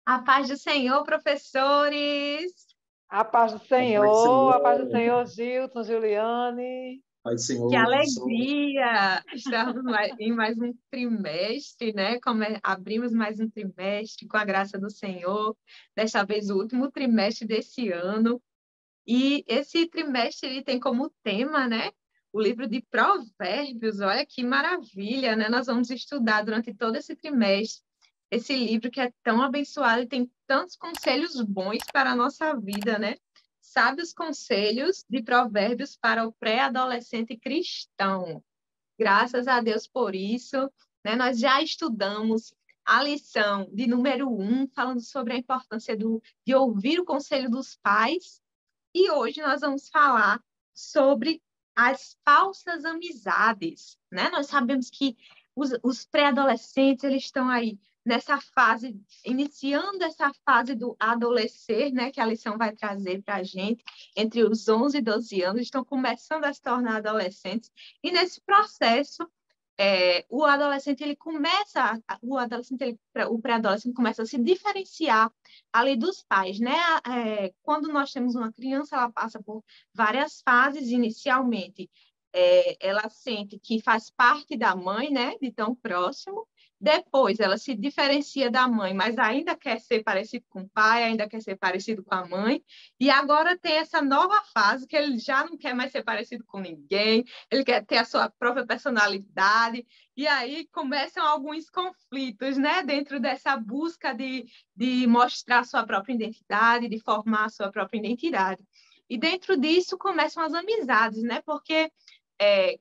A paz do Senhor, professores! A A paz do Senhor, Senhor, Gilton, Juliane. Pai do Que Senhor, professor. alegria! Estamos em mais um trimestre, né? Abrimos mais um trimestre com a graça do Senhor. Desta vez, o último trimestre desse ano. E esse trimestre ele tem como tema, né? O livro de Provérbios. Olha que maravilha, né? Nós vamos estudar durante todo esse trimestre esse livro que é tão abençoado e tem tantos conselhos bons para a nossa vida, né? Sábios conselhos de Provérbios para o pré-adolescente cristão. Graças a Deus por isso, né? Nós já estudamos a lição de número 1, falando sobre a importância de ouvir o conselho dos pais. E hoje nós vamos falar sobre as falsas amizades, né? Nós sabemos que os pré-adolescentes, eles estão aí nessa fase, iniciando essa fase do adolescer, né? Que a lição vai trazer para a gente, entre os 11 e 12 anos, estão começando a se tornar adolescentes. E nesse processo, o adolescente ele começa, o pré-adolescente começa a se diferenciar ali dos pais, né? Quando nós temos uma criança, ela passa por várias fases inicialmente. Ela sente que faz parte da mãe, né? De tão próximo. Depois, ela se diferencia da mãe, mas ainda quer ser parecido com o pai, ainda quer ser parecido com a mãe. E agora tem essa nova fase que ele já não quer mais ser parecido com ninguém, ele quer ter a sua própria personalidade, e aí começam alguns conflitos, né, dentro dessa busca de mostrar a sua própria identidade, de formar a sua própria identidade. E dentro disso começam as amizades, né, porque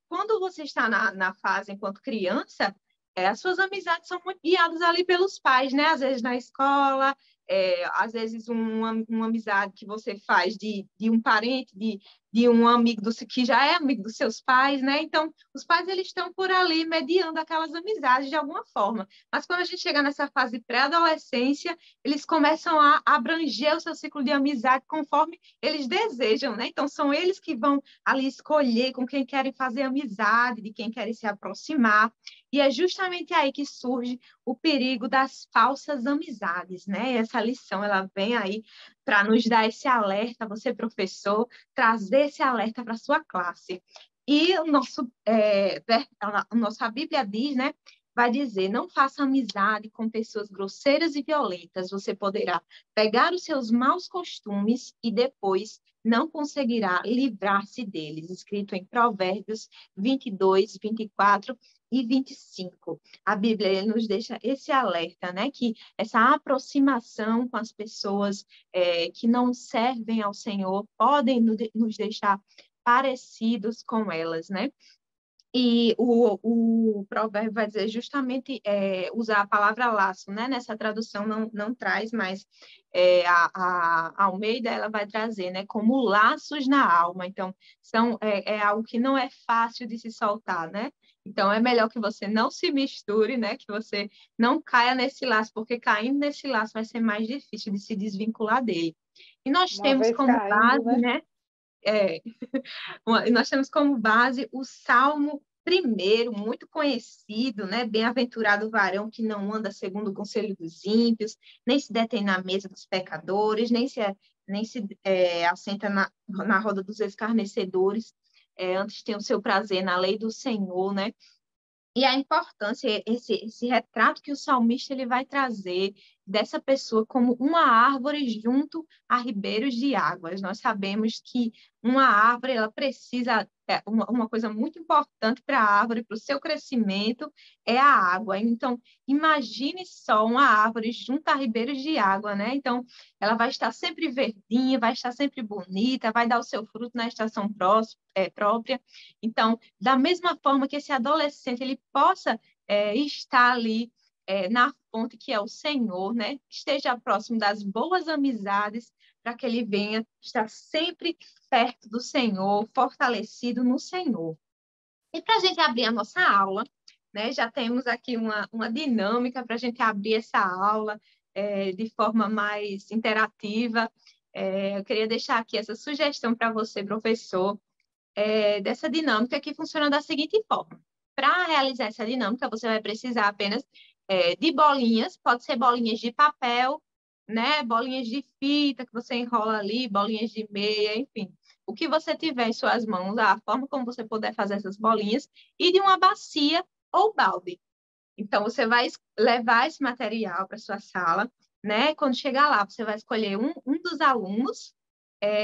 quando você está na fase enquanto criança, as suas amizades são muito guiadas ali pelos pais, né, às vezes na escola, às vezes uma amizade que você faz de um parente, de um amigo que já é amigo dos seus pais, né? Então, os pais eles estão por ali mediando aquelas amizades de alguma forma. Mas quando a gente chega nessa fase pré-adolescência, eles começam a abranger o seu ciclo de amizade conforme eles desejam, né? Então, são eles que vão ali escolher com quem querem fazer amizade, de quem querem se aproximar. E é justamente aí que surge o perigo das falsas amizades, né? Essa lição, ela vem aí para nos dar esse alerta, você, professor, trazer esse alerta para a sua classe. E a nossa Bíblia diz, né? Vai dizer, não faça amizade com pessoas grosseiras e violentas, você poderá pegar os seus maus costumes e depois não conseguirá livrar-se deles. Escrito em Provérbios 22, 24 e 25. A Bíblia nos deixa esse alerta, né? Que essa aproximação com as pessoas que não servem ao Senhor podem nos deixar parecidos com elas, né? E o provérbio vai dizer justamente usar a palavra laço, né? Nessa tradução não traz, mas a Almeida ela vai trazer, né? Como laços na alma. Então, é algo que não é fácil de se soltar, né? Então, é melhor que você não se misture, né? Que você não caia nesse laço, porque caindo nesse laço vai ser mais difícil de se desvincular dele. E nós Uma temos vez como caindo, base, né? né? É, nós temos como base o Salmo primeiro, muito conhecido, né? Bem-aventurado o varão que não anda segundo o conselho dos ímpios, nem se detém na mesa dos pecadores, nem se assenta na roda dos escarnecedores, antes tem o seu prazer na lei do Senhor, né? E a importância, esse retrato que o salmista ele vai trazer dessa pessoa como uma árvore junto a ribeiros de águas. Nós sabemos que uma árvore ela precisa, uma coisa muito importante para a árvore, para o seu crescimento, é a água. Então, imagine só uma árvore junto a ribeiros de água, né? Então, ela vai estar sempre verdinha, vai estar sempre bonita, vai dar o seu fruto na estação própria. Então, da mesma forma que esse adolescente ele possa estar ali na fonte que é o Senhor, né? Esteja próximo das boas amizades, para que ele venha estar sempre perto do Senhor, fortalecido no Senhor. E para a gente abrir a nossa aula, né? Já temos aqui uma dinâmica para a gente abrir essa aula de forma mais interativa. Eu queria deixar aqui essa sugestão para você, professor, dessa dinâmica que funciona da seguinte forma. Para realizar essa dinâmica, você vai precisar apenas de bolinhas, pode ser bolinhas de papel né? Bolinhas de fita que você enrola ali, bolinhas de meia, enfim. O que você tiver em suas mãos, a forma como você puder fazer essas bolinhas, e de uma bacia ou balde. Então, você vai levar esse material para sua sala, né? Quando chegar lá, você vai escolher um dos alunos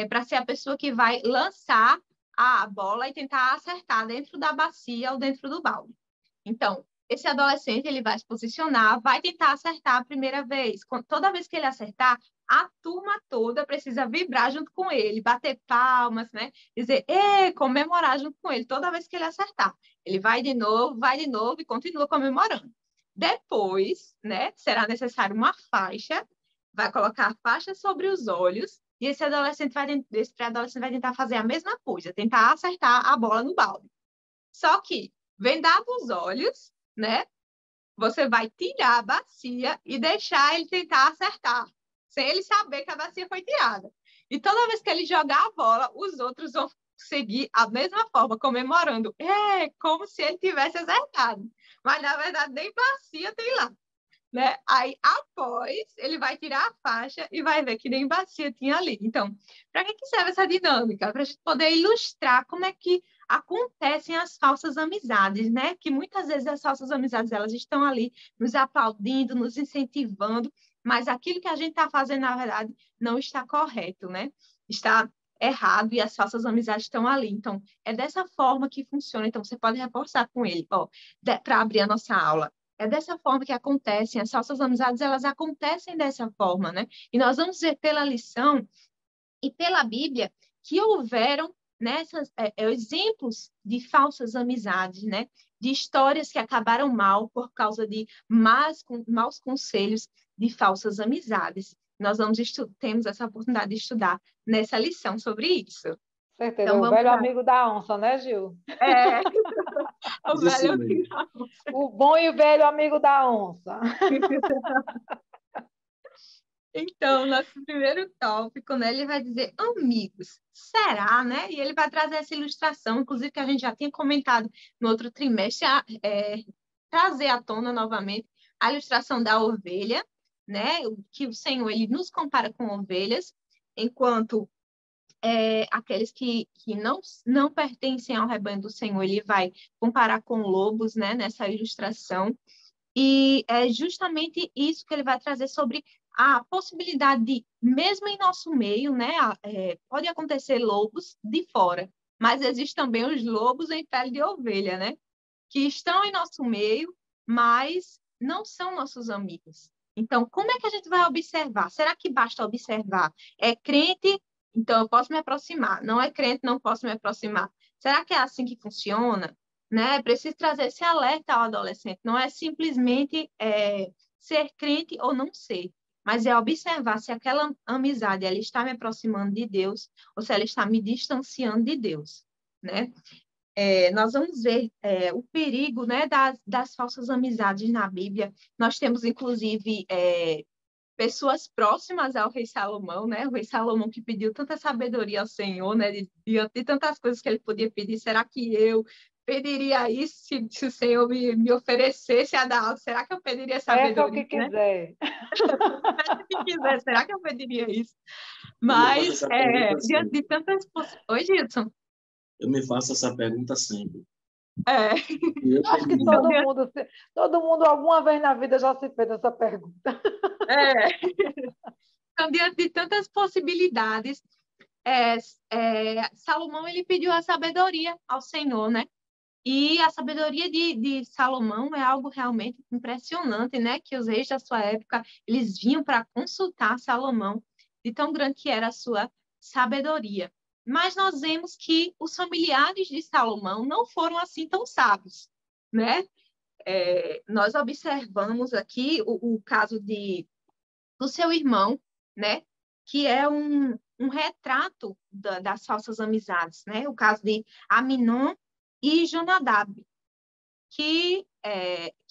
para ser a pessoa que vai lançar a bola e tentar acertar dentro da bacia ou dentro do balde. Então, esse adolescente ele vai se posicionar, vai tentar acertar a primeira vez. Toda vez que ele acertar, a turma toda precisa vibrar junto com ele, bater palmas, né? Dizer, comemorar junto com ele toda vez que ele acertar. Ele vai de novo e continua comemorando. Depois, né, será necessário uma faixa, vai colocar a faixa sobre os olhos e esse pré-adolescente vai tentar fazer a mesma coisa, tentar acertar a bola no balde. Só que, vendado os olhos, né? Você vai tirar a bacia e deixar ele tentar acertar, sem ele saber que a bacia foi tirada. E toda vez que ele jogar a bola, os outros vão seguir a mesma forma, comemorando. Como se ele tivesse acertado. Mas, na verdade, nem bacia tem lá. Né? Aí, após, ele vai tirar a faixa e vai ver que nem bacia tinha ali. Então, para que serve essa dinâmica? Para a gente poder ilustrar como é que acontecem as falsas amizades, né? Que muitas vezes as falsas amizades, elas estão ali nos aplaudindo, nos incentivando, mas aquilo que a gente está fazendo, na verdade, não está correto, né? Está errado e as falsas amizades estão ali. Então, é dessa forma que funciona. Então, você pode reforçar com ele, para abrir a nossa aula. É dessa forma que acontecem, as falsas amizades, elas acontecem dessa forma, né? E nós vamos ver pela lição e pela Bíblia que houveram exemplos de falsas amizades, né? De histórias que acabaram mal por causa de maus conselhos de falsas amizades. Nós temos essa oportunidade de estudar nessa lição sobre isso. Certeza, Então, o vamos velho lá. amigo da onça, né, Gil? É, o Isso velho amigo mesmo. da onça. O bom e velho amigo da onça. Então, nosso primeiro tópico, né, ele vai dizer amigos. Será, né? E ele vai trazer essa ilustração, inclusive que a gente já tinha comentado no outro trimestre, trazer à tona novamente a ilustração da ovelha, né? Que o Senhor ele nos compara com ovelhas, enquanto aqueles que não pertencem ao rebanho do Senhor, ele vai comparar com lobos, né? Nessa ilustração. E é justamente isso que ele vai trazer sobre a possibilidade de, mesmo em nosso meio, né, pode acontecer lobos de fora, mas existem também os lobos em pele de ovelha, né, que estão em nosso meio, mas não são nossos amigos. Então, como é que a gente vai observar? Será que basta observar? É crente, então eu posso me aproximar. Não é crente, não posso me aproximar. Será que é assim que funciona? Né? Preciso trazer esse alerta ao adolescente. Não é simplesmente ser crente ou não ser, mas é observar se aquela amizade ela está me aproximando de Deus ou se ela está me distanciando de Deus, né? Nós vamos ver o perigo, né, das falsas amizades na Bíblia. Nós temos, inclusive, pessoas próximas ao rei Salomão, né? O rei Salomão que pediu tanta sabedoria ao Senhor, né? Diante de tantas coisas que ele podia pedir, será que eu pediria isso se o Senhor me oferecesse a dar algo? Será que eu pediria Peça o sabedoria, que né? quiser. Se quiser, será que eu pediria isso? Eu me faço Mas, essa pergunta diante de sempre. tantas... Oi, Gilson. Eu me faço essa pergunta sempre. É, E eu Acho que pediria. então, todo mundo alguma vez na vida já se fez essa pergunta. é, então, diante de tantas possibilidades, Salomão ele pediu a sabedoria ao Senhor, né? E a sabedoria de Salomão é algo realmente impressionante, né? Que os reis da sua época, eles vinham para consultar Salomão, de tão grande que era a sua sabedoria. Mas nós vemos que os familiares de Salomão não foram assim tão sábios, né? Nós observamos aqui o caso do seu irmão, né? Que é um retrato das falsas amizades, né? O caso de Aminon e Jonadab, que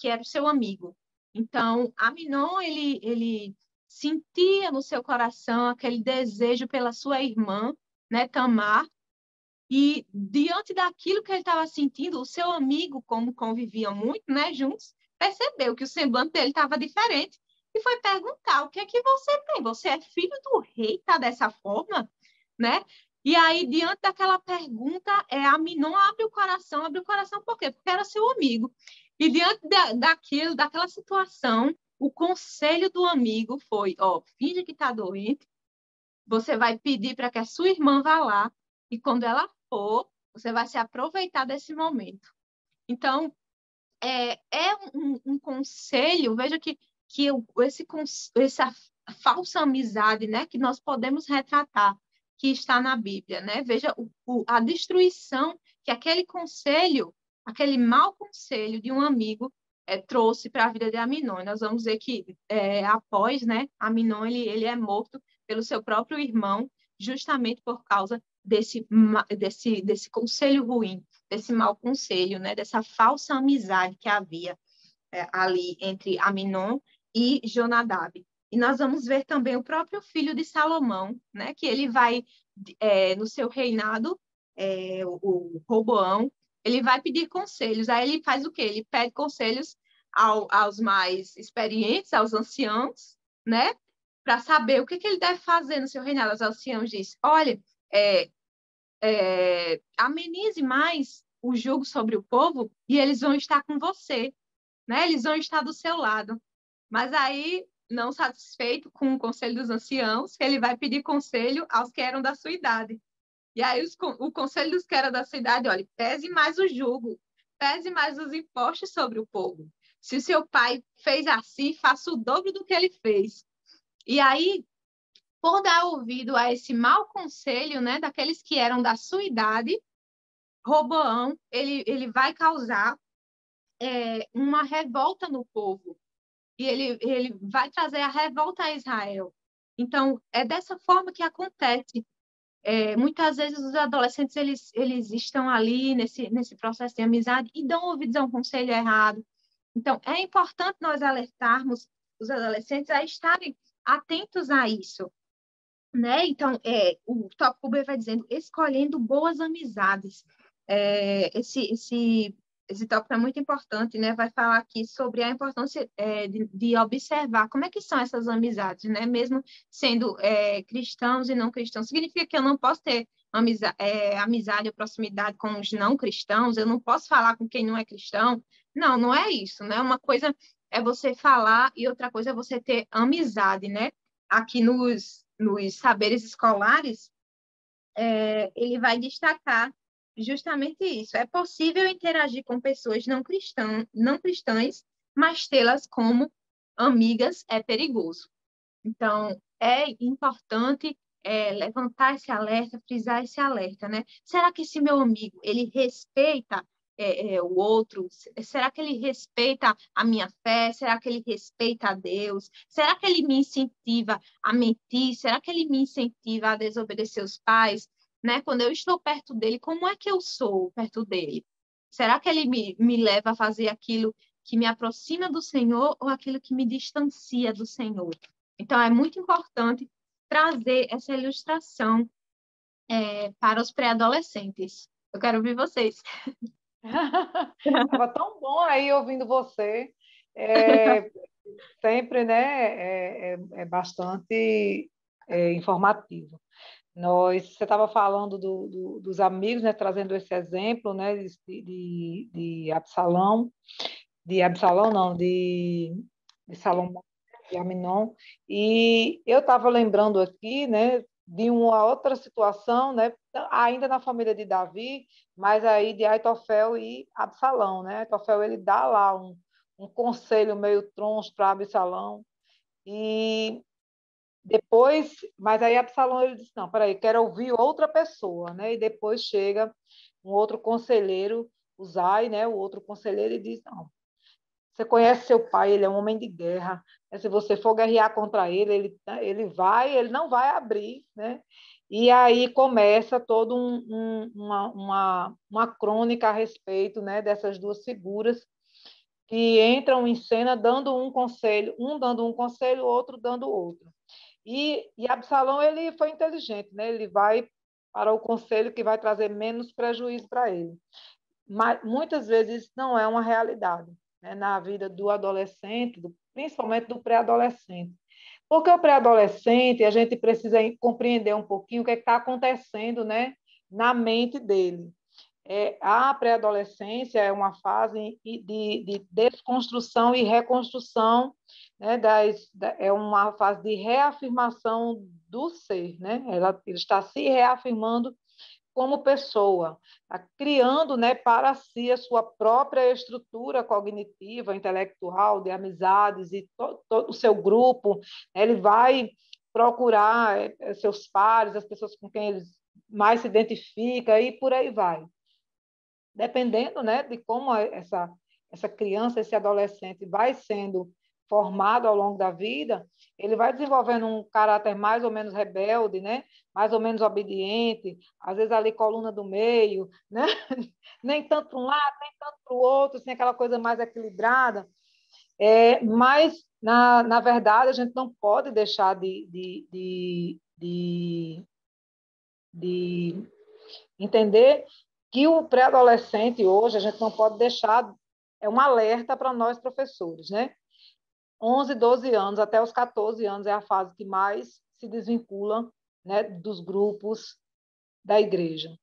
era o seu amigo. Então, Aminon, ele sentia no seu coração aquele desejo pela sua irmã, né, Tamar, e diante daquilo que ele estava sentindo, o seu amigo, como conviviam muito, né, juntos, percebeu que o semblante dele estava diferente e foi perguntar: o que é que você tem? Você é filho do rei, tá dessa forma, né? E aí, diante daquela pergunta, Aminon abre o coração por quê? Porque era seu amigo. E diante daquela situação, o conselho do amigo foi: ó, finge que está doente, você vai pedir para que a sua irmã vá lá, e quando ela for, você vai se aproveitar desse momento. Então, um conselho, veja que essa falsa amizade, né, que nós podemos retratar, que está na Bíblia, né? Veja a destruição que aquele conselho, aquele mau conselho de um amigo trouxe para a vida de Aminon. E nós vamos ver que após, né, Aminon ele é morto pelo seu próprio irmão, justamente por causa desse conselho ruim, desse mau conselho, né, dessa falsa amizade que havia ali entre Aminon e Jonadab. E nós vamos ver também o próprio filho de Salomão, né, que ele vai, no seu reinado, o Roboão, ele vai pedir conselhos. Aí ele faz o quê? Ele pede conselhos aos mais experientes, aos anciãos, né, para saber o que ele deve fazer no seu reinado. Os anciãos dizem: olha, amenize mais o jugo sobre o povo e eles vão estar com você, né? Eles vão estar do seu lado. Mas aí, não satisfeito com o conselho dos anciãos, ele vai pedir conselho aos que eram da sua idade. E aí o conselho dos que eram da sua idade: olha, pese mais o jugo, pese mais os impostos sobre o povo. Se o seu pai fez assim, faça o dobro do que ele fez. E aí, por dar ouvido a esse mau conselho, né, daqueles que eram da sua idade, Roboão, ele vai causar uma revolta no povo. E ele vai trazer a revolta a Israel. Então, é dessa forma que acontece. Muitas vezes os adolescentes eles estão ali nesse processo de amizade e dão ouvidos a um conselho errado. Então, é importante nós alertarmos os adolescentes a estarem atentos a isso, né? Então, o tópico B vai dizendo: escolhendo boas amizades. Esse tópico é muito importante, né? Vai falar aqui sobre a importância de observar como é que são essas amizades, né? Mesmo sendo cristãos e não cristãos. Significa que eu não posso ter amizade ou proximidade com os não cristãos, eu não posso falar com quem não é cristão. Não, não é isso, né? Uma coisa é você falar e outra coisa é você ter amizade, né? Aqui nos saberes escolares, ele vai destacar justamente isso. É possível interagir com pessoas não cristãs, mas tê-las como amigas é perigoso. Então, é importante levantar esse alerta, frisar esse alerta, né? Será que esse meu amigo, ele respeita o outro? Será que ele respeita a minha fé? Será que ele respeita a Deus? Será que ele me incentiva a mentir? Será que ele me incentiva a desobedecer os pais? Né? Quando eu estou perto dele, como é que eu sou perto dele? Será que ele me leva a fazer aquilo que me aproxima do Senhor ou aquilo que me distancia do Senhor? Então, é muito importante trazer essa ilustração para os pré-adolescentes. Eu quero ouvir vocês. Estava tão bom aí ouvindo você. Sempre, né? É bastante informativo. Você estava falando dos amigos, né? Trazendo esse exemplo, né? De Absalão, não, de Salomão, de Aminon. E eu estava lembrando aqui, né? De uma outra situação, né? Ainda na família de Davi, mas aí de Aitofel e Absalão, né? Aitofel ele dá lá um conselho meio troncho para Absalão e depois, mas aí Absalão ele disse: não, peraí, quero ouvir outra pessoa, né? E depois chega um outro conselheiro, Uzai, né? O outro conselheiro e diz: não, você conhece seu pai, ele é um homem de guerra. Se você for guerrear contra ele não vai abrir, né? E aí começa toda uma crônica a respeito, né, dessas duas figuras que entram em cena dando um conselho, um dando um conselho, o outro dando outro. E Absalão ele foi inteligente, né? Ele vai para o conselho que vai trazer menos prejuízo para ele. Mas muitas vezes isso não é uma realidade, né? Na vida do adolescente, principalmente do pré-adolescente. Porque o pré-adolescente, a gente precisa compreender um pouquinho o que está acontecendo, né, na mente dele. A pré-adolescência é uma fase de desconstrução e reconstrução, né, é uma fase de reafirmação do ser, né? Ele está se reafirmando como pessoa, está criando, né, para si a sua própria estrutura cognitiva, intelectual, de amizades e todo o seu grupo. Ele vai procurar seus pares, as pessoas com quem ele mais se identifica e por aí vai. Dependendo, né, de como essa criança, esse adolescente vai sendo formado ao longo da vida, ele vai desenvolvendo um caráter mais ou menos rebelde, né, mais ou menos obediente, às vezes ali coluna do meio, né, nem tanto para um lado, nem tanto para o outro, assim, aquela coisa mais equilibrada. Mas, na verdade, a gente não pode deixar de entender que o pré-adolescente hoje, a gente não pode deixar, é um alerta para nós professores, né? 11, 12 anos, até os 14 anos é a fase que mais se desvincula, né, dos grupos da igreja.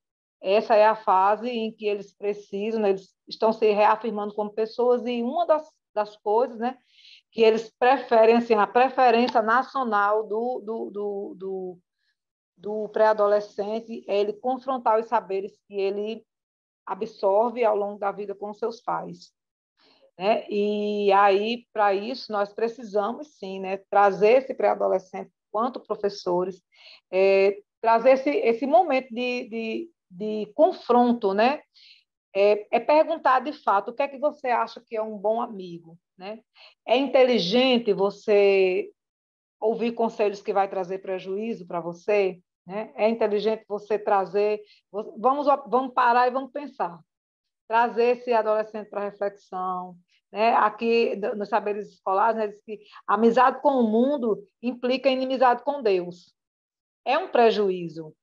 Essa é a fase em que eles precisam, né, eles estão se reafirmando como pessoas, e uma das coisas, né, que eles preferem, assim, a preferência nacional do pré-adolescente é ele confrontar os saberes que ele absorve ao longo da vida com seus pais, né? E aí, para isso, nós precisamos, sim, né, trazer esse pré-adolescente, quanto professores, trazer esse momento de confronto, né? Perguntar, de fato, o que é que você acha que é um bom amigo, né? É inteligente você ouvir conselhos que vai trazer prejuízo para você, né? É inteligente você trazer... Vamos parar e vamos pensar. Trazer esse adolescente para reflexão, né? Aqui, nos saberes escolares, né, diz que amizade com o mundo implica inimizade com Deus. É um prejuízo.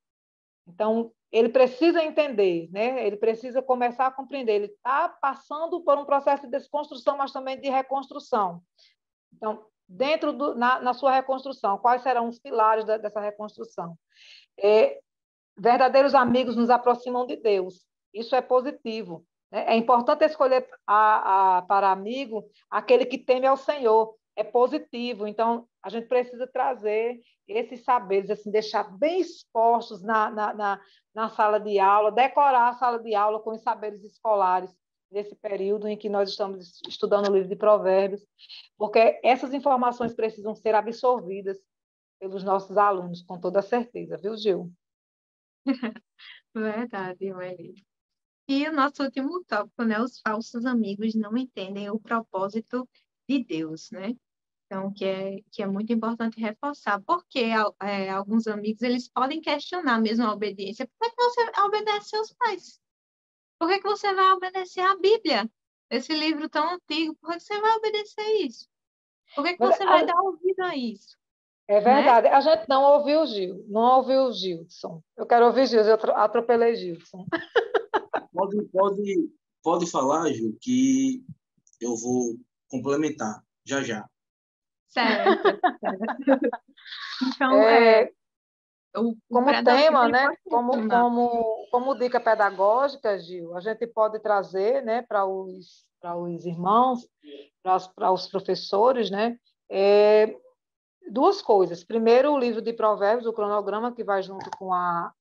Então, ele precisa entender, né? Ele precisa começar a compreender. Ele está passando por um processo de desconstrução, mas também de reconstrução. Então, na sua reconstrução, quais serão os pilares dessa reconstrução? Verdadeiros amigos nos aproximam de Deus. Isso é positivo. Né? É importante escolher para amigo aquele que teme ao Senhor. É positivo. Então, a gente precisa trazer esses saberes, assim, deixar bem expostos na sala de aula, decorar a sala de aula com os saberes escolares nesse período em que nós estamos estudando o livro de Provérbios, porque essas informações precisam ser absorvidas pelos nossos alunos, com toda certeza, viu, Gil? Verdade, Maeli. E o nosso último tópico, né? Os falsos amigos não entendem o propósito de Deus, né? Então, que é muito importante reforçar, porque alguns amigos, eles podem questionar mesmo a obediência. Por que você obedece seus pais? Por que você vai obedecer a Bíblia? Esse livro tão antigo, por que você vai obedecer isso? Por que você vai dar ouvido a isso? É verdade. Né? A gente não ouviu o Gil, não ouviu o Gilson. Eu quero ouvir Gilson, eu atropelei Gilson. Pode falar, Gil, que eu vou complementar já já. Certo. Então, como tema, né? Como dica pedagógica, Gil, a gente pode trazer, né, para os irmãos, para os professores, né? Duas coisas. Primeiro, o livro de Provérbios, o cronograma, que vai junto com a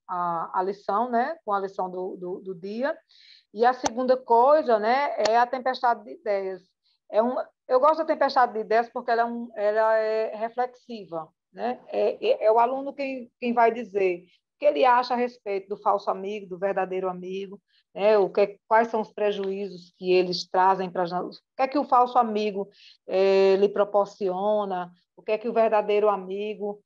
lição, né? Com a lição do dia. E a segunda coisa, né, é a tempestade de ideias. Eu gosto da tempestade de ideias porque ela é reflexiva. Né? É o aluno quem vai dizer o que ele acha a respeito do falso amigo, do verdadeiro amigo, né? Quais são os prejuízos que eles trazem para nós, o que é que o falso amigo lhe proporciona, o que é que o verdadeiro amigo,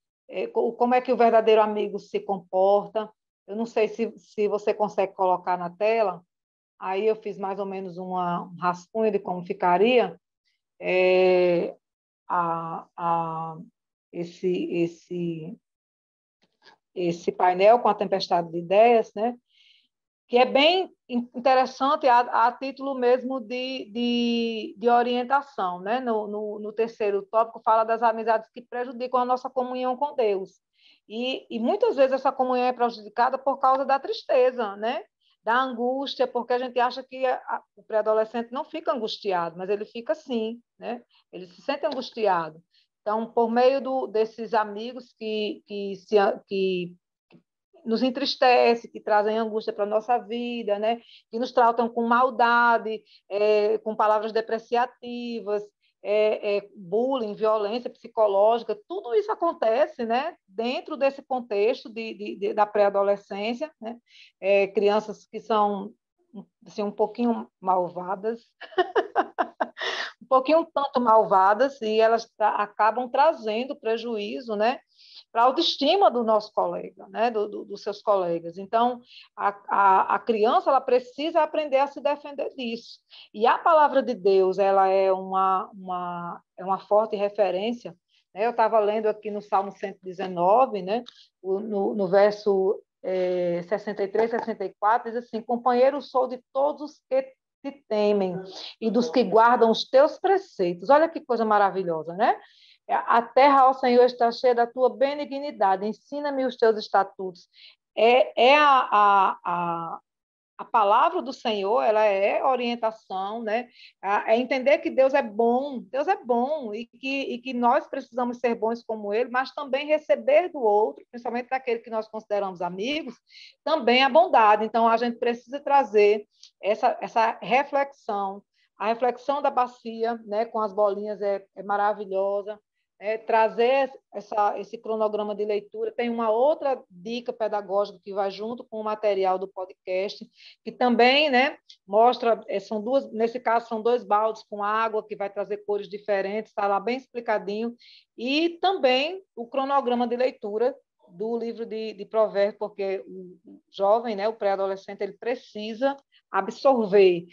como é que o verdadeiro amigo se comporta. Eu não sei se você consegue colocar na tela. Aí eu fiz mais ou menos um rascunho de como ficaria esse painel com a tempestade de ideias, né? que é bem interessante a título mesmo de orientação, né? No terceiro tópico, fala das amizades que prejudicam a nossa comunhão com Deus. E muitas vezes essa comunhão é prejudicada por causa da tristeza, né? Da angústia, porque a gente acha que o pré-adolescente não fica angustiado, mas ele fica sim, né? Ele se sente angustiado. Então, por meio desses amigos que nos entristece, que trazem angústia para a nossa vida, né? Que nos tratam com maldade, com palavras depreciativas, bullying, violência psicológica, tudo isso acontece, né? Dentro desse contexto da pré-adolescência, né? Crianças que são assim, um pouquinho malvadas, um pouquinho tanto malvadas, e elas acabam trazendo prejuízo, né? Para a autoestima do nosso colega, né? Dos seus colegas. Então, a criança ela precisa aprender a se defender disso. E a palavra de Deus ela é uma forte referência. Né? Eu estava lendo aqui no Salmo 119, né? No verso 63, 64, diz assim: companheiro sou de todos os que te temem e dos que guardam os teus preceitos. Olha que coisa maravilhosa, né? A terra, ó Senhor, está cheia da tua benignidade. Ensina-me os teus estatutos. A palavra do Senhor, ela é orientação, né? É entender que Deus é bom e que nós precisamos ser bons como Ele, mas também receber do outro, principalmente daquele que nós consideramos amigos, também a bondade. Então, a gente precisa trazer essa reflexão. A reflexão da bacia, né, com as bolinhas é maravilhosa. Trazer esse cronograma de leitura. Tem uma outra dica pedagógica que vai junto com o material do podcast, que também, né, mostra, nesse caso, são 2 baldes com água, que vai trazer cores diferentes, está lá bem explicadinho, e também o cronograma de leitura do livro de Provérbios, porque o jovem, né, o pré-adolescente, ele precisa absorver,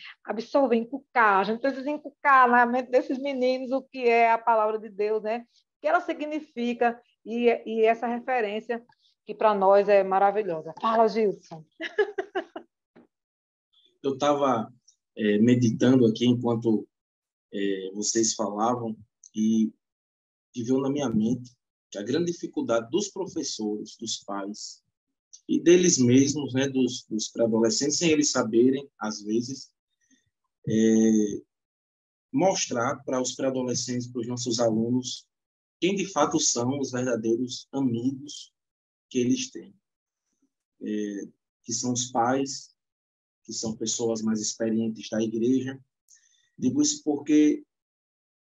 encucar. A gente precisa encucar na mente desses meninos o que é a palavra de Deus, né? O que ela significa e essa referência que para nós é maravilhosa. Fala, Gilson. Eu estava meditando aqui enquanto vocês falavam e veio na minha mente que a grande dificuldade dos professores, dos pais e deles mesmos, né, dos pré-adolescentes, sem eles saberem, às vezes, mostrar para os pré-adolescentes, para os nossos alunos, quem de fato são os verdadeiros amigos que eles têm. Que são os pais, que são pessoas mais experientes da igreja. Digo isso porque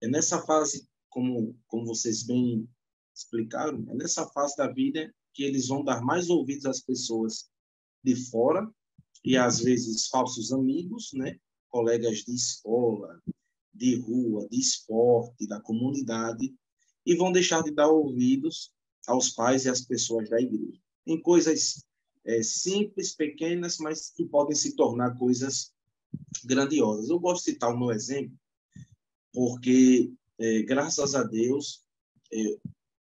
é nessa fase, como vocês bem explicaram, é nessa fase da vida que eles vão dar mais ouvidos às pessoas de fora e, às vezes, falsos amigos, né? Colegas de escola, de rua, de esporte, da comunidade, e vão deixar de dar ouvidos aos pais e às pessoas da igreja. Em coisas simples, pequenas, mas que podem se tornar coisas grandiosas. Eu gosto de citar o meu exemplo, porque, graças a Deus,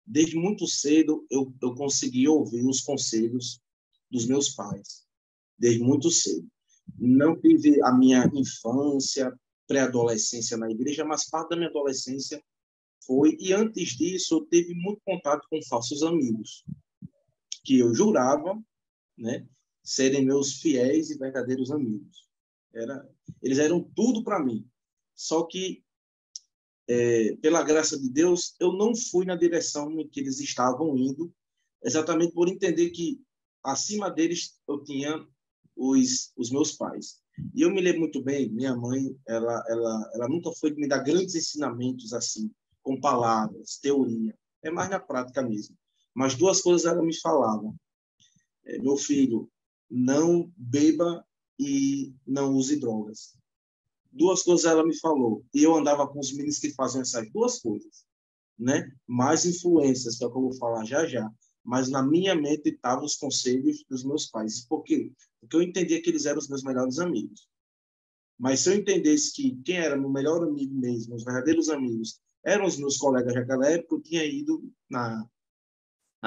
desde muito cedo, eu consegui ouvir os conselhos dos meus pais, desde muito cedo. Não tive a minha infância, pré-adolescência na igreja, mas parte da minha adolescência foi, e antes disso, eu tive muito contato com falsos amigos, que eu jurava, né, serem meus fiéis e verdadeiros amigos. Eles eram tudo para mim. Só que, pela graça de Deus, eu não fui na direção em que eles estavam indo, exatamente por entender que acima deles eu tinha os meus pais. E eu me lembro muito bem, minha mãe, ela nunca foi me dar grandes ensinamentos assim, com palavras, teoria. É mais na prática mesmo. Mas 2 coisas ela me falava. Meu filho, não beba e não use drogas. 2 coisas ela me falou. E eu andava com os meninos que faziam essas 2 coisas, né? Mais influências, que é o que eu vou falar já já. Mas na minha mente estavam os conselhos dos meus pais. Por quê? Porque eu entendia que eles eram os meus melhores amigos. Mas se eu entendesse que quem era meu melhor amigo mesmo, os verdadeiros amigos, eram os meus colegas daquela época, eu tinha ido na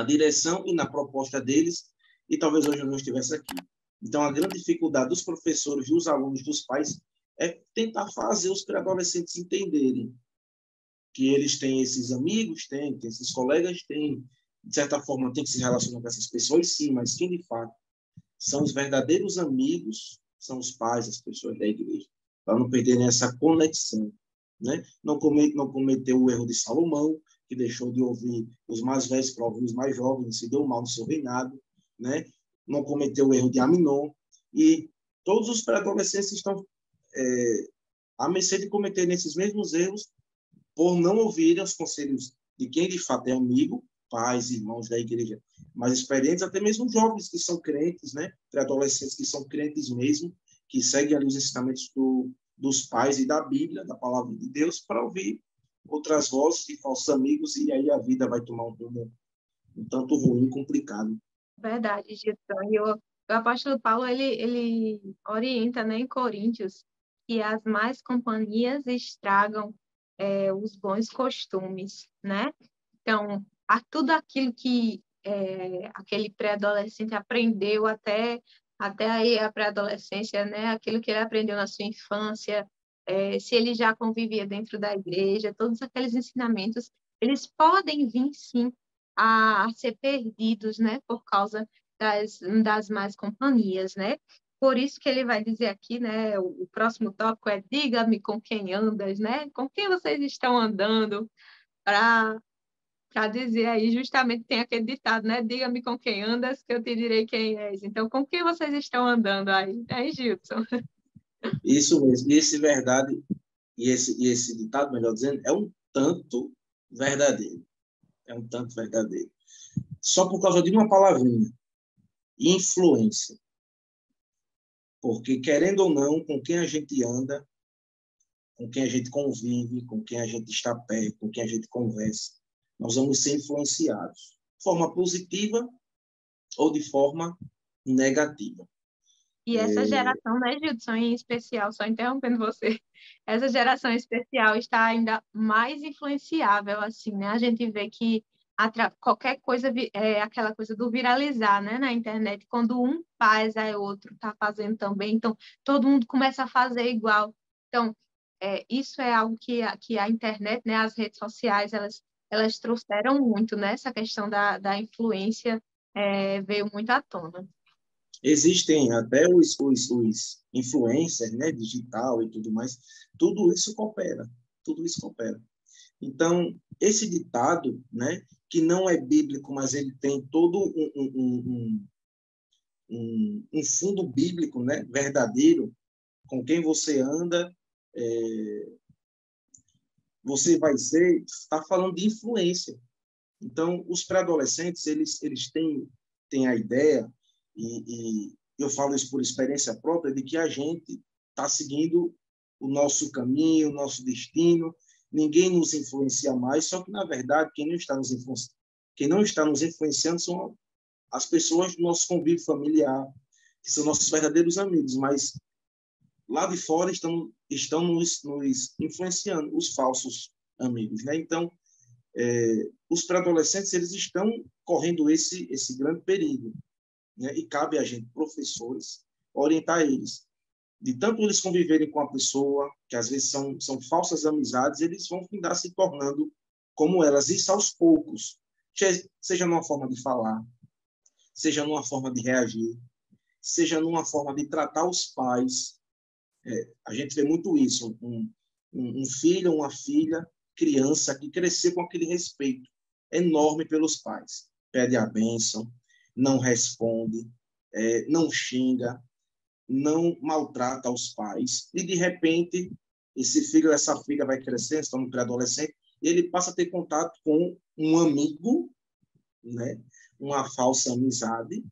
direção e na proposta deles, e talvez hoje eu não estivesse aqui. Então, a grande dificuldade dos professores, dos alunos, dos pais, é tentar fazer os pré-adolescentes entenderem que eles têm esses amigos, têm esses colegas, têm, de certa forma, tem que se relacionar com essas pessoas, sim, mas quem, de fato, são os verdadeiros amigos, são os pais, as pessoas da igreja, para não perderem essa conexão, né? Não cometeu o erro de Salomão, que deixou de ouvir os mais velhos para ouvir os mais jovens, se deu mal no seu reinado, né? Não cometeu o erro de Aminon, e todos os pré-adolescentes estão à mercê de cometerem esses mesmos erros por não ouvirem os conselhos de quem de fato é amigo, pais, irmãos da igreja mais experientes, até mesmo jovens que são crentes, né? Pré-adolescentes que são crentes mesmo, que seguem ali os ensinamentos dos pais e da Bíblia, da palavra de Deus, para ouvir outras vozes de falsos amigos, e aí a vida vai tomar um rumo um tanto ruim, complicado. Verdade, Gilson. E o apóstolo Paulo, ele orienta, né, em Coríntios, que as más companhias estragam os bons costumes, né? Então, tudo aquilo que aquele pré-adolescente aprendeu até aí a pré-adolescência, né? Aquilo que ele aprendeu na sua infância, se ele já convivia dentro da igreja, todos aqueles ensinamentos, eles podem vir, sim, a ser perdidos, né? Por causa das más companhias, né? Por isso que ele vai dizer aqui, né? O próximo tópico é diga-me com quem andas, né? Com quem vocês estão andando, para dizer aí, justamente tem aquele ditado, né? Diga-me com quem andas, que eu te direi quem és. Então, com quem vocês estão andando aí? É, Gilson? Isso mesmo. E esse ditado, melhor dizendo, é um tanto verdadeiro. É um tanto verdadeiro. Só por causa de uma palavrinha, influência. Porque, querendo ou não, com quem a gente anda, com quem a gente convive, com quem a gente está perto, com quem a gente conversa, nós vamos ser influenciados de forma positiva ou de forma negativa. E essa geração, né, Gilson, em especial, só interrompendo você, essa geração especial está ainda mais influenciável, assim, né? A gente vê que qualquer coisa é aquela coisa do viralizar, né, na internet, quando um faz, aí outro está fazendo também, então todo mundo começa a fazer igual. Então, isso é algo que a internet, né, as redes sociais, elas trouxeram muito, né? Essa questão da influência veio muito à tona. Existem até os influencers, né, digital e tudo mais, tudo isso coopera, tudo isso coopera. Então, esse ditado, né, que não é bíblico, mas ele tem todo um fundo bíblico, né, verdadeiro, com quem você anda, você vai ser, está falando de influência. Então, os pré-adolescentes, eles têm a ideia, e eu falo isso por experiência própria, de que a gente está seguindo o nosso caminho, o nosso destino, ninguém nos influencia mais, só que, na verdade, quem não está nos influenciando são as pessoas do nosso convívio familiar, que são nossos verdadeiros amigos, mas lá de fora estão nos influenciando os falsos amigos, né? Então, os pré-adolescentes, eles estão correndo esse grande perigo, né? E cabe a gente, professores, orientar eles. De tanto eles conviverem com a pessoa, que às vezes são falsas amizades, eles vão findar se tornando como elas, isso aos poucos, seja numa forma de falar, seja numa forma de reagir, seja numa forma de tratar os pais. A gente vê muito isso, um filho, uma filha, criança que crescer com aquele respeito enorme pelos pais. Pede a bênção, não responde, não xinga, não maltrata os pais. E, de repente, esse filho, essa filha vai crescendo, está no pré-adolescente, e ele passa a ter contato com um amigo, né? Uma falsa amizade,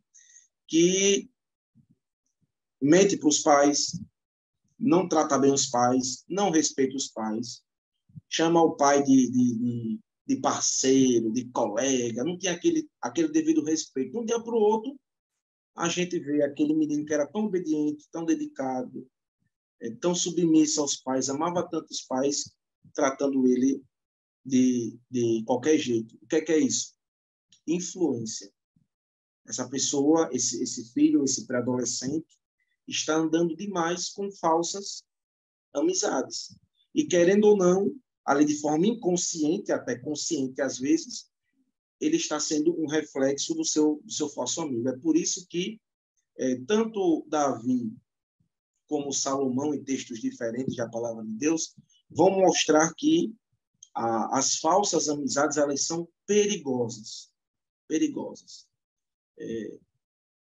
que mente para os pais, não trata bem os pais, não respeita os pais, chama o pai de parceiro, de colega, não tem aquele devido respeito. De um dia para o outro, a gente vê aquele menino que era tão obediente, tão dedicado, tão submisso aos pais, amava tanto os pais, tratando ele de qualquer jeito. O que é isso? Influência. Essa pessoa, esse filho, esse pré-adolescente, está andando demais com falsas amizades. E, querendo ou não, ali de forma inconsciente, até consciente às vezes, ele está sendo um reflexo do seu falso amigo. É por isso que tanto Davi como Salomão, em textos diferentes da palavra de Deus, vão mostrar que as falsas amizades, elas são perigosas. Perigosas.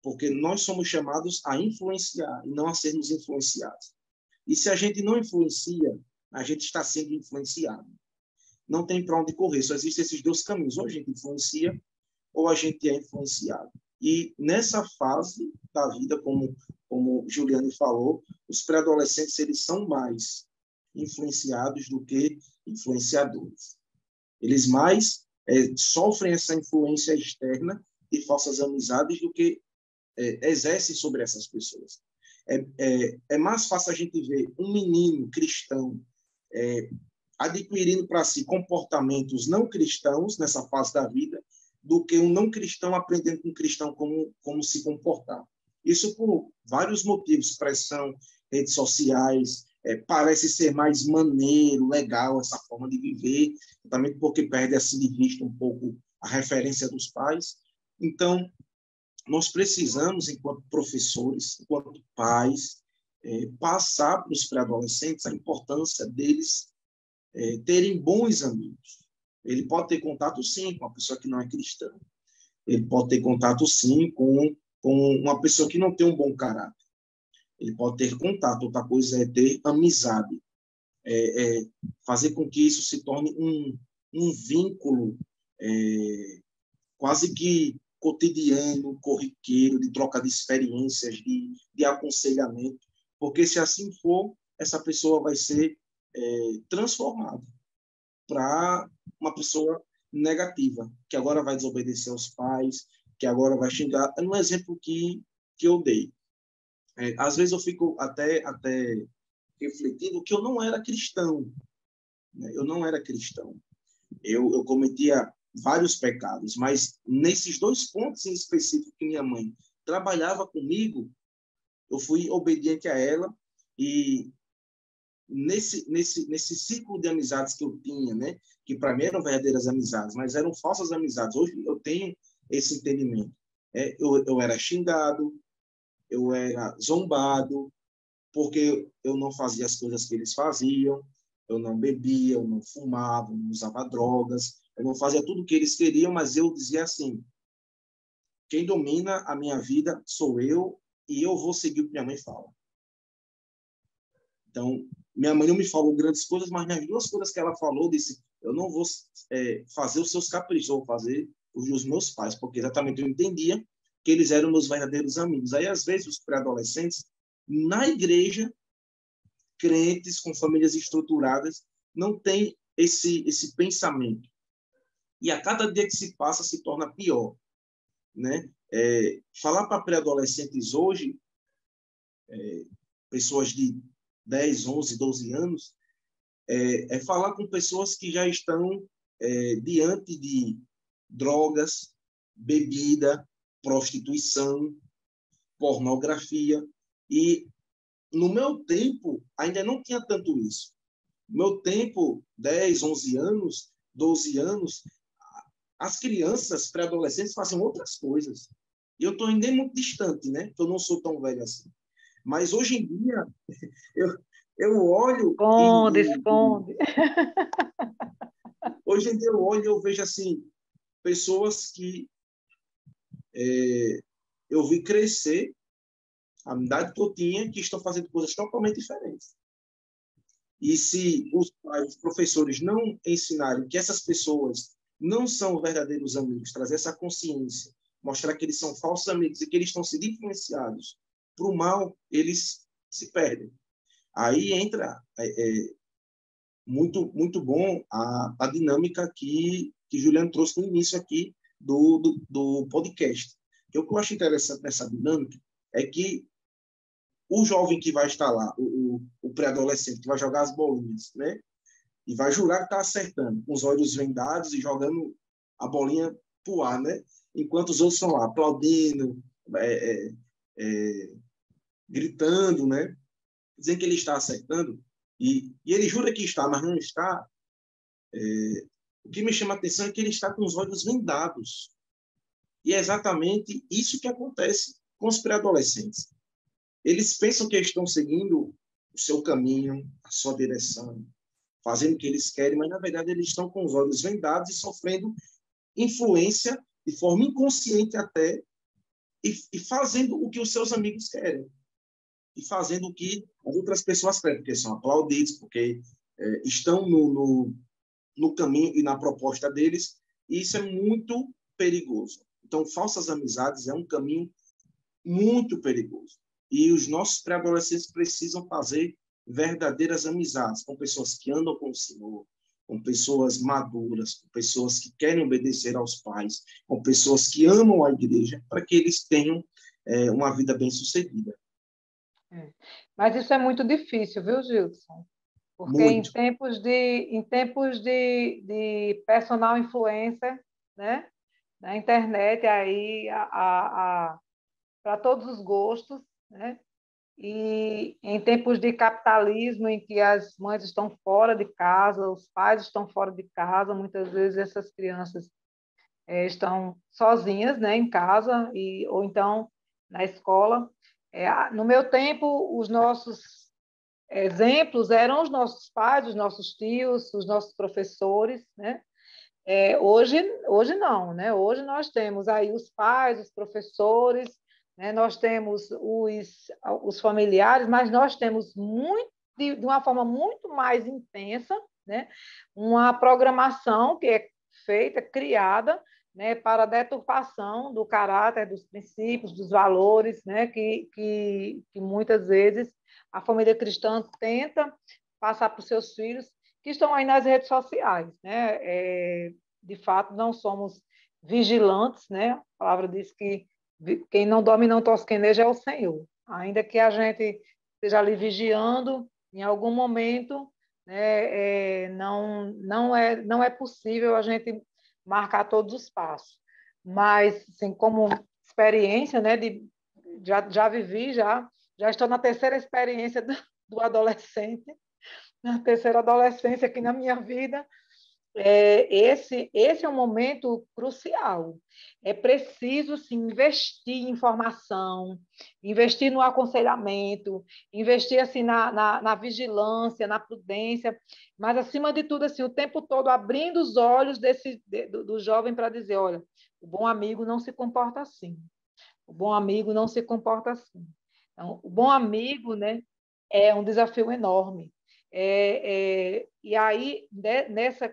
Porque nós somos chamados a influenciar e não a sermos influenciados. E se a gente não influencia, a gente está sendo influenciado. Não tem para onde correr, só existem esses dois caminhos. Ou a gente influencia, ou a gente é influenciado. E nessa fase da vida, como Juliane falou, os pré-adolescentes, eles são mais influenciados do que influenciadores. Eles mais sofrem essa influência externa de falsas amizades do que exercem sobre essas pessoas. É mais fácil a gente ver um menino cristão adquirindo para si comportamentos não cristãos nessa fase da vida do que um não cristão aprendendo com um cristão como se comportar. Isso por vários motivos, pressão, redes sociais, parece ser mais maneiro, legal essa forma de viver, também porque perde assim de vista um pouco a referência dos pais. Então, nós precisamos, enquanto professores, enquanto pais, passar para os pré-adolescentes a importância deles terem bons amigos. Ele pode ter contato, sim, com uma pessoa que não é cristã. Ele pode ter contato, sim, com uma pessoa que não tem um bom caráter. Ele pode ter contato. Outra coisa é ter amizade. Fazer com que isso se torne um vínculo quase que cotidiano, corriqueiro, de troca de experiências, de aconselhamento. Porque, se assim for, essa pessoa vai ser transformada para uma pessoa negativa, que agora vai desobedecer aos pais, que agora vai xingar. É um exemplo que eu dei. Às vezes eu fico até refletindo que eu não era cristão. Né? Eu não era cristão. Eu cometia vários pecados, mas nesses dois pontos em específico que minha mãe trabalhava comigo, eu fui obediente a ela e nesse ciclo de amizades que eu tinha, né, que para mim eram verdadeiras amizades, mas eram falsas amizades. Hoje eu tenho esse entendimento. Eu era xingado, eu era zombado, porque eu não fazia as coisas que eles faziam, eu não bebia, eu não fumava, eu não usava drogas, eu não fazia tudo o que eles queriam, mas eu dizia assim, quem domina a minha vida sou eu e eu vou seguir o que minha mãe fala. Então, minha mãe não me falou grandes coisas, mas nas duas coisas que ela falou, disse, eu não vou fazer os seus caprichos, eu vou fazer os dos meus pais, porque exatamente eu entendia que eles eram meus verdadeiros amigos. Aí, às vezes, os pré-adolescentes, na igreja, crentes com famílias estruturadas, não têm esse pensamento. E a cada dia que se passa, se torna pior. Né? Falar para pré-adolescentes hoje, pessoas de 10, 11, 12 anos, falar com pessoas que já estão diante de drogas, bebida, prostituição, pornografia. E no meu tempo, ainda não tinha tanto isso. No meu tempo, 10, 11 anos, 12 anos, as crianças, pré-adolescentes, faziam outras coisas. E eu estou ainda muito distante, né? Porque eu não sou tão velho assim. Mas hoje em dia, eu olho... Esconde. Hoje em dia eu olho e eu vejo, assim, pessoas que eu vi crescer, a idade que eu tinha, que estão fazendo coisas totalmente diferentes. E se os pais, os professores não ensinarem que essas pessoas não são verdadeiros amigos, trazer essa consciência, mostrar que eles são falsos amigos e que eles estão sendo influenciados para o mal, eles se perdem. Aí entra muito, muito bom a dinâmica que Juliano trouxe no início aqui do podcast. O que eu acho interessante nessa dinâmica é que o jovem que vai estar lá, o pré-adolescente que vai jogar as bolinhas, né? E vai jurar que está acertando, com os olhos vendados e jogando a bolinha pro ar, né? enquanto os outros estão lá aplaudindo, gritando, né? Dizendo que ele está acertando, e ele jura que está, mas não está. O que me chama a atenção é que ele está com os olhos vendados. E é exatamente isso que acontece com os pré-adolescentes. Eles pensam que estão seguindo o seu caminho, a sua direção, fazendo o que eles querem, mas, na verdade, eles estão com os olhos vendados e sofrendo influência de forma inconsciente até, e fazendo o que os seus amigos querem. E fazendo o que as outras pessoas querem, porque são aplaudidos, porque estão no caminho e na proposta deles, e isso é muito perigoso. Então, falsas amizades é um caminho muito perigoso. E os nossos pré-adolescentes precisam fazer verdadeiras amizades com pessoas que andam com o Senhor, com pessoas maduras, com pessoas que querem obedecer aos pais, com pessoas que amam a igreja, para que eles tenham uma vida bem-sucedida. Mas isso é muito difícil, viu, Gilson? Porque Muito. em tempos de personal influencer, né? Na internet, aí para todos os gostos, né? E em tempos de capitalismo, em que as mães estão fora de casa, os pais estão fora de casa, muitas vezes essas crianças estão sozinhas, né, em casa, ou então na escola. No meu tempo, os nossos exemplos eram os nossos pais, os nossos tios, os nossos professores, né? Hoje não, né? Hoje nós temos aí os pais, os professores, né? Nós temos os familiares, mas nós temos de uma forma muito mais intensa, né? Uma programação que é feita, criada, né? Para a deturpação do caráter, dos princípios, dos valores, né? Que muitas vezes a família cristã tenta passar para os seus filhos, que estão aí nas redes sociais, né? De fato, não somos vigilantes, né? A palavra diz que quem não dorme e não tosqueneja é o Senhor. Ainda que a gente esteja ali vigiando, em algum momento, né? Não é possível a gente marcar todos os passos. Mas, assim, como experiência, né? Já vivi, já estou na terceira experiência do adolescente, na terceira adolescência aqui na minha vida. Esse é um momento crucial. É preciso sim, investir em informação, investir no aconselhamento, investir assim, na vigilância, na prudência, mas, acima de tudo, assim, o tempo todo abrindo os olhos do jovem para dizer, olha, o bom amigo não se comporta assim. O bom amigo não se comporta assim. Então, o bom amigo, né, é um desafio enorme. E aí,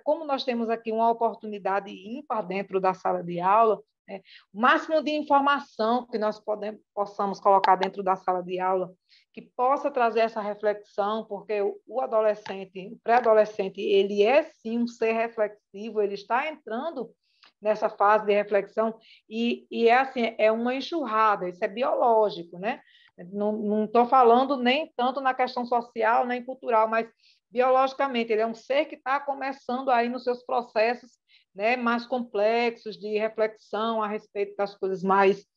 como nós temos aqui uma oportunidade ímpar dentro da sala de aula, né, o máximo de informação que nós possamos colocar dentro da sala de aula, que possa trazer essa reflexão, porque o adolescente, o pré-adolescente, ele é sim um ser reflexivo, ele está entrando nessa fase de reflexão, e é assim, é uma enxurrada, isso é biológico, né? Não estou falando nem tanto na questão social, nem cultural, mas biologicamente, ele é um ser que está começando aí nos seus processos, né, mais complexos de reflexão a respeito das coisas mais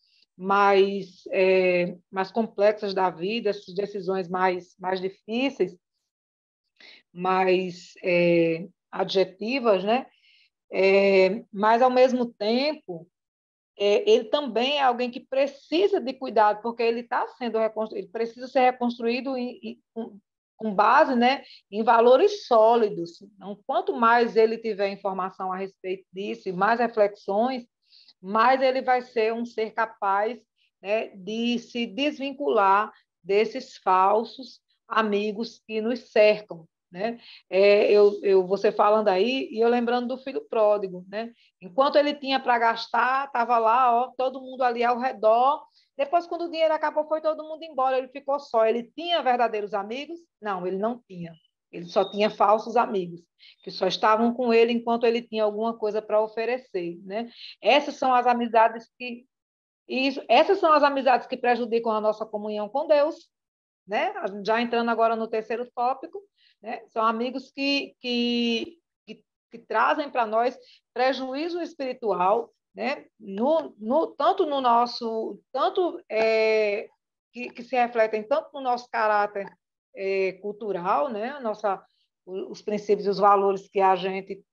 complexas da vida, essas decisões mais difíceis, mais adjetivas, né? Mas, ao mesmo tempo, ele também é alguém que precisa de cuidado, porque ele está sendo reconstruído, ele precisa ser reconstruído com base, né, em valores sólidos. Então, quanto mais ele tiver informação a respeito disso e mais reflexões, mais ele vai ser um ser capaz, né, de se desvincular desses falsos amigos que nos cercam, né? Você falando aí, e eu lembrando do filho pródigo, né? Enquanto ele tinha para gastar, estava lá, ó, todo mundo ali ao redor. Depois, quando o dinheiro acabou, foi todo mundo embora, ele ficou só. Ele tinha verdadeiros amigos? Não, ele não tinha. Ele só tinha falsos amigos, que só estavam com ele enquanto ele tinha alguma coisa para oferecer, né? Essas são as amizades essas são as amizades que prejudicam a nossa comunhão com Deus, né? Já entrando agora no terceiro tópico, né? São amigos que trazem para nós prejuízo espiritual, né? Tanto no nosso, que se refletem tanto no nosso caráter cultural, né? Os princípios e os valores que a gente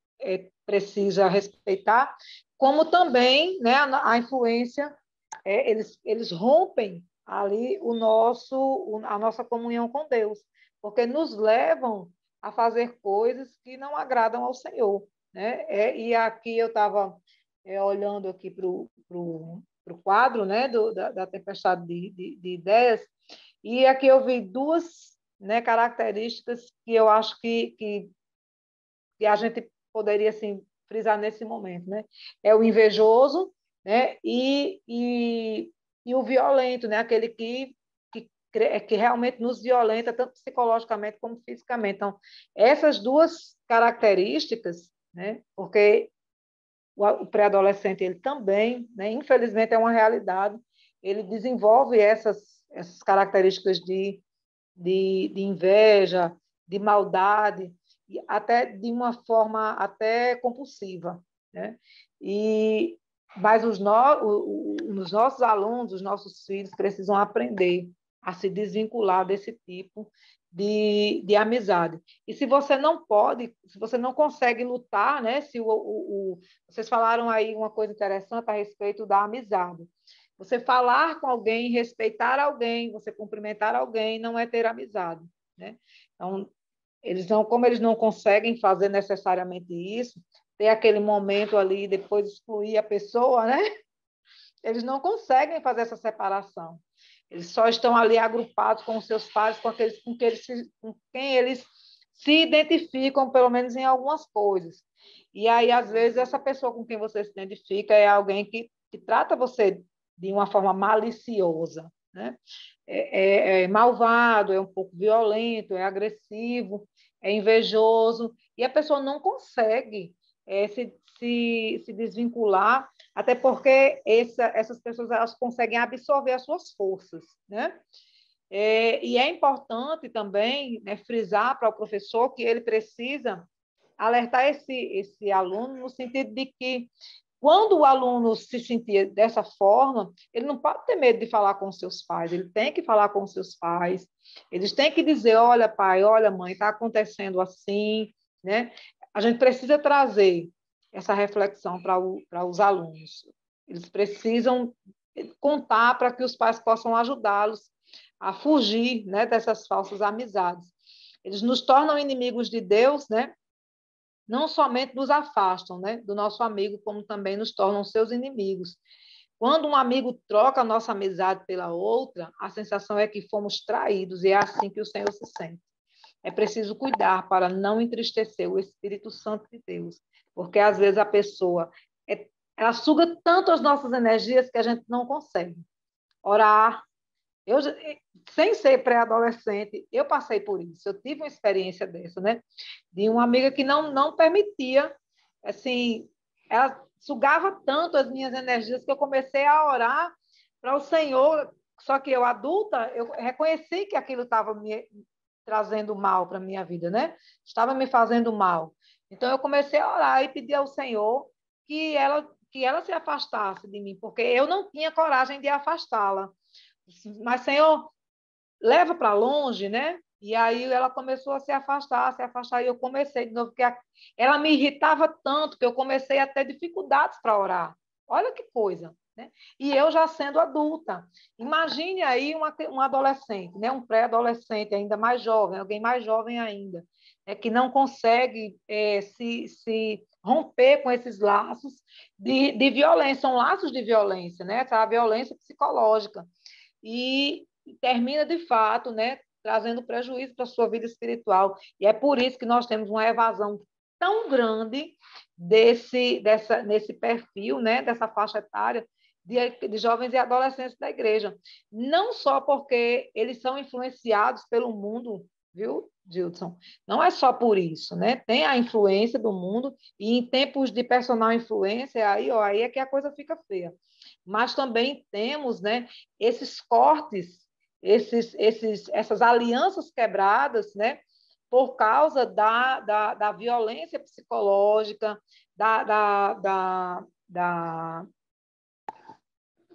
precisa respeitar, como também, né, a influência, eles rompem ali a nossa comunhão com Deus, porque nos levam a fazer coisas que não agradam ao Senhor, né? E aqui eu estava olhando aqui para o quadro, né, da tempestade de ideias, e aqui eu vi duas, né, características que eu acho que a gente poderia assim, frisar nesse momento, né? É o invejoso, né? E o violento, né? Aquele que realmente nos violenta, tanto psicologicamente como fisicamente. Então, essas duas características, né? Porque o pré-adolescente, ele também, né? Infelizmente, é uma realidade, ele desenvolve essas características de inveja, de maldade, até de uma forma até compulsiva, né? Mas os nossos alunos, os nossos filhos precisam aprender a se desvincular desse tipo de amizade. E se você não pode, se você não consegue lutar, né? Vocês falaram aí uma coisa interessante a respeito da amizade. Você falar com alguém, respeitar alguém, você cumprimentar alguém, não é ter amizade, né? Então, como eles não conseguem fazer necessariamente isso, ter aquele momento ali e depois excluir a pessoa, né? Eles não conseguem fazer essa separação. Eles só estão ali agrupados com os seus pares, com quem eles se identificam, pelo menos em algumas coisas. E aí, às vezes, essa pessoa com quem você se identifica é alguém que trata você de uma forma maliciosa, né? É malvado, é um pouco violento, é agressivo, é invejoso, e a pessoa não consegue se desvincular, até porque essas pessoas elas conseguem absorver as suas forças, né? E é importante também, né, frisar para o professor que ele precisa alertar esse aluno no sentido de que quando o aluno se sentir dessa forma, ele não pode ter medo de falar com os seus pais, ele tem que falar com os seus pais, eles têm que dizer, olha pai, olha mãe, está acontecendo assim, né? A gente precisa trazer essa reflexão para os alunos. Eles precisam contar para que os pais possam ajudá-los a fugir, né, dessas falsas amizades. Eles nos tornam inimigos de Deus, né? Não somente nos afastam, né, do nosso amigo, como também nos tornam seus inimigos. Quando um amigo troca a nossa amizade pela outra, a sensação é que fomos traídos, e é assim que o Senhor se sente. É preciso cuidar para não entristecer o Espírito Santo de Deus, porque às vezes a pessoa ela suga tanto as nossas energias que a gente não consegue orar. Eu, sem ser pré-adolescente, eu passei por isso. Eu tive uma experiência dessa, né? De uma amiga que não permitia, assim, ela sugava tanto as minhas energias que eu comecei a orar para o Senhor. Só que eu, adulta, eu reconheci que aquilo estava me trazendo mal para a minha vida, né? Estava me fazendo mal. Então, eu comecei a orar e pedir ao Senhor que ela se afastasse de mim, porque eu não tinha coragem de afastá-la. Mas, Senhor, leva para longe, né? E aí ela começou a se afastar, e eu comecei de novo, porque ela me irritava tanto que eu comecei a ter dificuldades para orar. Olha que coisa, né? E eu já sendo adulta. Imagine aí um adolescente, né? Um pré-adolescente ainda mais jovem, alguém mais jovem ainda, que não consegue se romper com esses laços de violência, são laços de violência, né? Essa violência psicológica. E termina, de fato, né, trazendo prejuízo para a sua vida espiritual. E é por isso que nós temos uma evasão tão grande nesse perfil, né, dessa faixa etária de jovens e adolescentes da igreja. Não só porque eles são influenciados pelo mundo, viu, Gildson? Não é só por isso, né? Tem a influência do mundo, e em tempos de personal influência, aí é que a coisa fica feia. Mas também temos, né, esses cortes, essas alianças quebradas, né, por causa da violência psicológica, da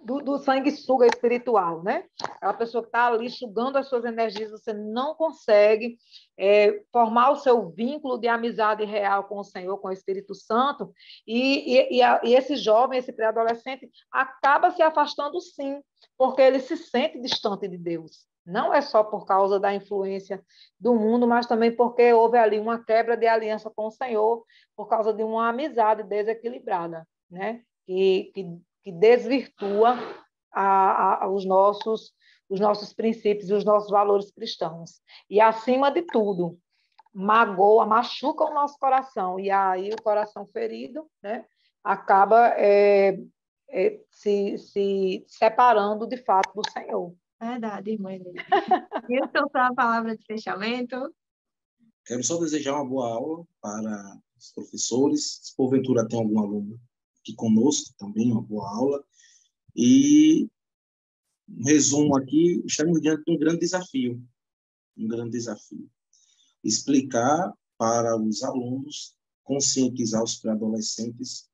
do sanguessuga espiritual, né? Aquela pessoa que está ali sugando as suas energias, você não consegue formar o seu vínculo de amizade real com o Senhor, com o Espírito Santo, e esse jovem, esse pré-adolescente, acaba se afastando sim, porque ele se sente distante de Deus. Não é só por causa da influência do mundo, mas também porque houve ali uma quebra de aliança com o Senhor, por causa de uma amizade desequilibrada, né? Que desvirtua os nossos princípios e os nossos valores cristãos. E, acima de tudo, machuca o nosso coração. E aí o coração ferido, né, acaba se separando, de fato, do Senhor. Verdade, irmã Helene. E eu estou para a palavra de fechamento. Quero só desejar uma boa aula para os professores. Se porventura tem algum aluno aqui conosco também, uma boa aula. E, um resumo aqui, estamos diante de um grande desafio. Um grande desafio. Explicar para os alunos, conscientizar os pré-adolescentes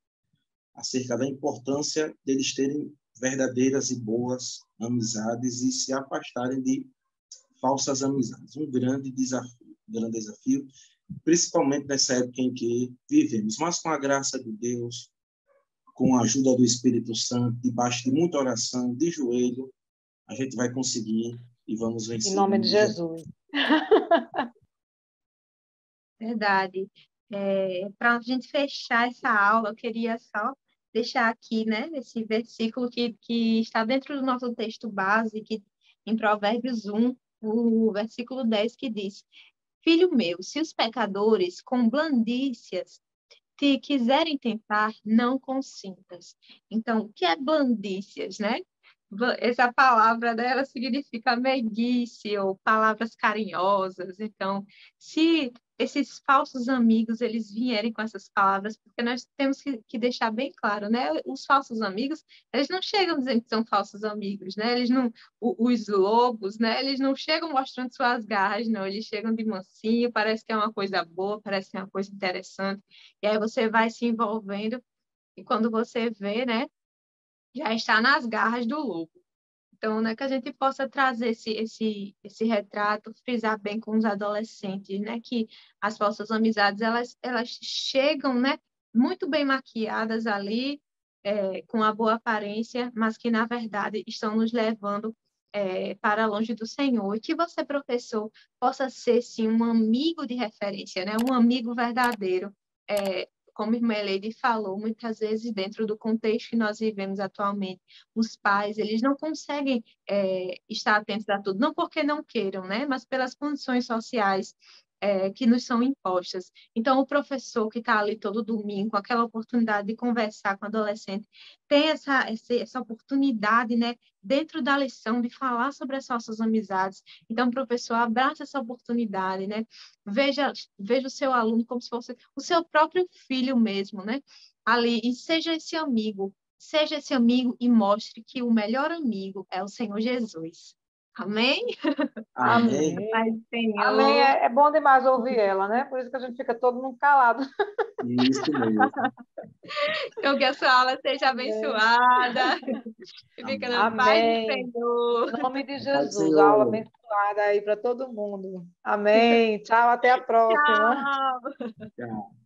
acerca da importância deles terem verdadeiras e boas amizades e se afastarem de falsas amizades. Um grande desafio, principalmente nessa época em que vivemos. Mas com a graça de Deus, com a ajuda do Espírito Santo, debaixo de muita oração, de joelho, a gente vai conseguir e vamos vencer. Em nome de Jesus. Verdade. Para a gente fechar essa aula, eu queria só deixar aqui, né, esse versículo que está dentro do nosso texto base, que, em Provérbios 1, o versículo 10, que diz: Filho meu, se os pecadores com blandícias te quiserem tentar, não consintas. Então, o que é blandícias, né? Essa palavra dela significa meiguice ou palavras carinhosas. Então, se esses falsos amigos eles vierem com essas palavras, porque nós temos que deixar bem claro, né? Os falsos amigos, eles não chegam dizendo que são falsos amigos, né? Eles não, os lobos, né? Eles não chegam mostrando suas garras, não. Eles chegam de mansinho, parece que é uma coisa boa, parece que é uma coisa interessante. E aí você vai se envolvendo e quando você vê, né? Já está nas garras do lobo. Então, né, que a gente possa trazer esse retrato, frisar bem com os adolescentes, né, que as falsas amizades, elas chegam, né, muito bem maquiadas ali, com a boa aparência, mas que, na verdade, estão nos levando para longe do Senhor. E que você, professor, possa ser, sim, um amigo de referência, né, um amigo verdadeiro, como a irmã Leide falou, muitas vezes dentro do contexto que nós vivemos atualmente, os pais, eles não conseguem estar atentos a tudo, não porque não queiram, né? Mas pelas condições sociais que nos são impostas. Então, o professor que está ali todo domingo, com aquela oportunidade de conversar com o adolescente, tem essa oportunidade, né? Dentro da lição, de falar sobre as nossas amizades. Então, professor, abraça essa oportunidade, né? Veja o seu aluno como se fosse o seu próprio filho mesmo, né? Ali, e seja esse amigo e mostre que o melhor amigo é o Senhor Jesus. Amém? Amém. Pai Senhor. Amém. É bom demais ouvir ela, né? Por isso que a gente fica todo mundo calado. Isso mesmo. Então, que a sua aula seja abençoada. E fica na paz do Amém. Senhor. Em nome de Paz do Jesus, aula Senhor. abençoada aí para todo mundo. Amém. Tchau, até a próxima. Tchau. Tchau.